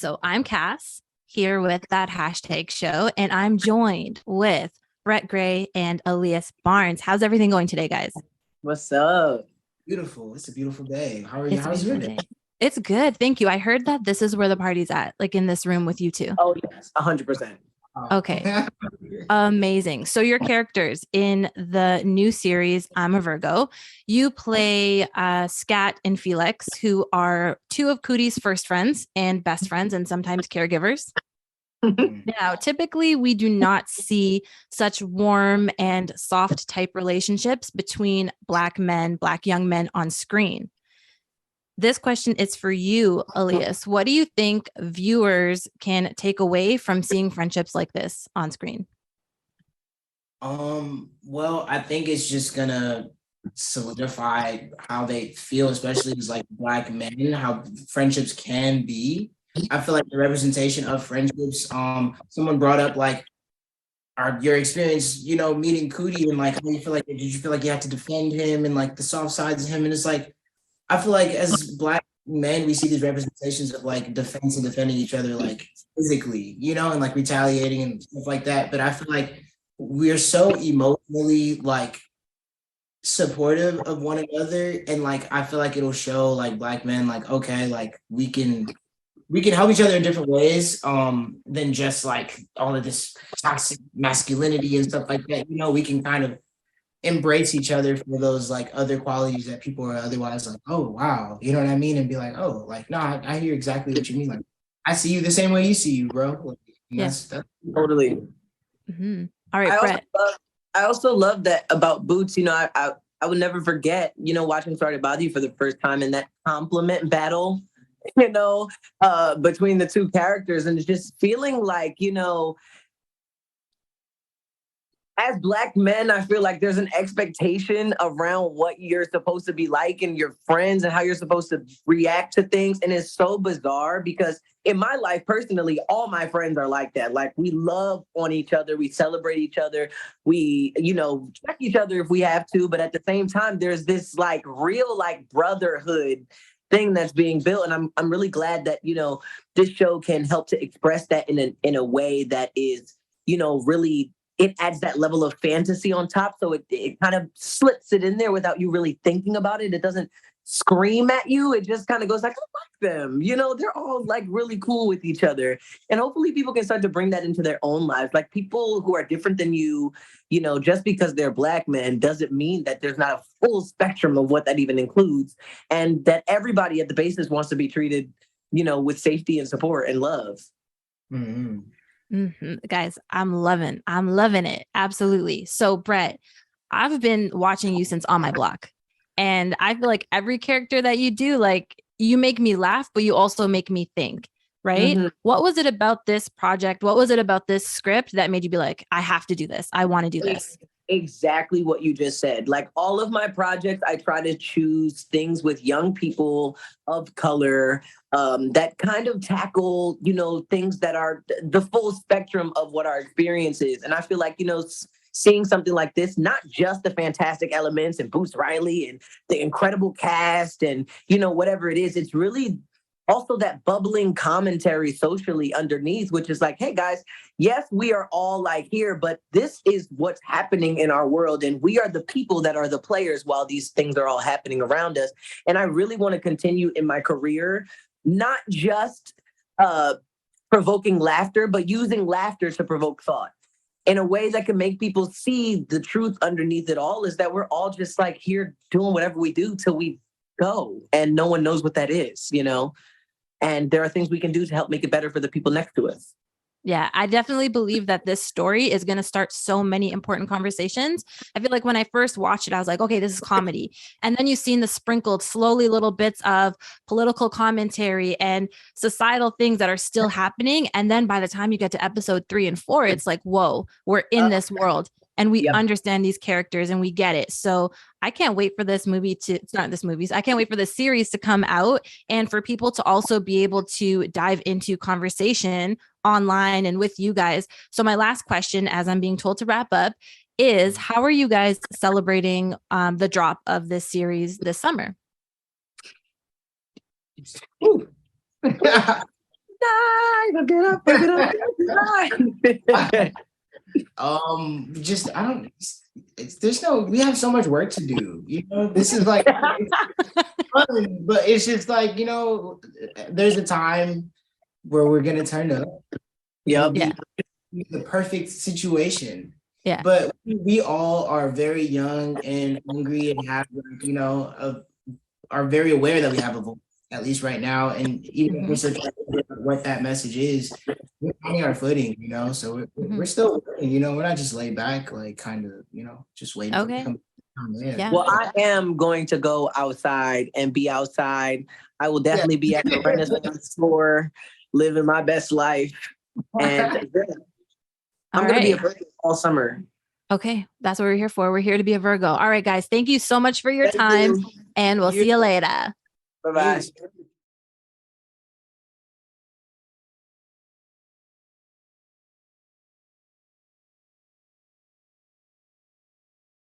So I'm Cass here with that hashtag show, and I'm joined with Brett Gray and Allius Barnes. How's everything going today, guys? What's up? Beautiful. It's a beautiful day. How are you? It's a How's your beautiful day? day. It's good. Thank you. I heard that this is where the party's at, like in this room with you two. Oh, yes, 100%. Okay. Amazing. So your characters in the new series, I'm a Virgo, you play Scat and Felix, who are two of Cootie's first friends and best friends and sometimes caregivers. Now, typically, we do not see such warm and soft type relationships between Black young men on screen. This question is for you, Allius. What do you think viewers can take away from seeing friendships like this on screen? Well, I think it's just gonna solidify how they feel, especially as like Black men, how friendships can be. I feel like the representation of friendships, someone brought up like your experience, meeting Cootie and like how you feel like, did you feel like you had to defend him and like the soft sides of him? And it's like, I feel like as Black men, we see these representations of like defense and defending each other like physically, and like retaliating and stuff like that. But I feel like we're so emotionally like supportive of one another, and like I feel like it'll show like Black men like, okay, like we can help each other in different ways than just like all of this toxic masculinity and stuff like that. We can kind of embrace each other for those like other qualities that people are otherwise like, oh wow, you know what I mean, and be like, oh, like no, I hear exactly what you mean, like I see you the same way you see you, bro. Like, Yes, that's Totally. Mm-hmm. All right, Brett. I also love that about Boots. I would never forget, watching Started Body for the first time and that compliment battle, between the two characters, and just feeling like, as Black men, I feel like there's an expectation around what you're supposed to be like and your friends and how you're supposed to react to things. And it's so bizarre because in my life, personally, all my friends are like that. Like we love on each other. We celebrate each other. We, check each other if we have to. But at the same time, there's this like real like brotherhood thing that's being built. And I'm really glad that, this show can help to express that in a way that is, really, it adds that level of fantasy on top. So it kind of slips it in there without you really thinking about it. It doesn't scream at you. It just kind of goes like, I like them. They're all like really cool with each other. And hopefully people can start to bring that into their own lives. Like people who are different than you, just because they're Black men doesn't mean that there's not a full spectrum of what that even includes. And that everybody at the basis wants to be treated, with safety and support and love. Mm-hmm. Mm-hmm. Guys, I'm loving it. Absolutely. So Brett, I've been watching you since On My Block, and I feel like every character that you do, like you make me laugh, but you also make me think, right? Mm-hmm. What was it about this project? What was it about this script that made you be like, I have to do this. I want to do this. Exactly what you just said. Like all of my projects, I try to choose things with young people of color that kind of tackle, things that are the full spectrum of what our experience is. And I feel like, seeing something like this, not just the fantastic elements and Boots Riley and the incredible cast and, whatever it is, it's really also that bubbling commentary socially underneath, which is like, hey guys, yes, we are all like here, but this is what's happening in our world. And we are the people that are the players while these things are all happening around us. And I really want to continue in my career, not just provoking laughter, but using laughter to provoke thought in a way that can make people see the truth underneath it all, is that we're all just like here doing whatever we do till we go. And no one knows what that is, And there are things we can do to help make it better for the people next to us. Yeah, I definitely believe that this story is going to start so many important conversations. I feel like when I first watched it, I was like, okay, this is comedy. And then you've seen the sprinkled slowly little bits of political commentary and societal things that are still happening. And then by the time you get to episode 3 and 4, it's like, whoa, we're in this world and we understand these characters and we get it. So I can't wait for this movie to start this movies. I can't wait for the series to come out and for people to also be able to dive into conversation online and with you guys. So my last question, as I'm being told to wrap up, is how are you guys celebrating the drop of this series this summer? night. I'll get up tonight. Just I don't. We have so much work to do. This is like fun, but it's just like there's a time where we're gonna turn up. Yep. Yeah. The perfect situation. Yeah. But we all are very young and hungry and have are very aware that we have a voice, at least right now. And even if we're still trying to figure out what that message is, we're finding our footing, so we're still working, we're not just laid back, like kind of, just waiting for it to come in. Yeah. Well, I am going to go outside and be outside. I will definitely be at the Renaissance store, living my best life. And I'm going to be a Virgo all summer. Okay. That's what we're here for. We're here to be a Virgo. All right, guys. Thank you so much for your time. And we'll see you later. Bye-bye.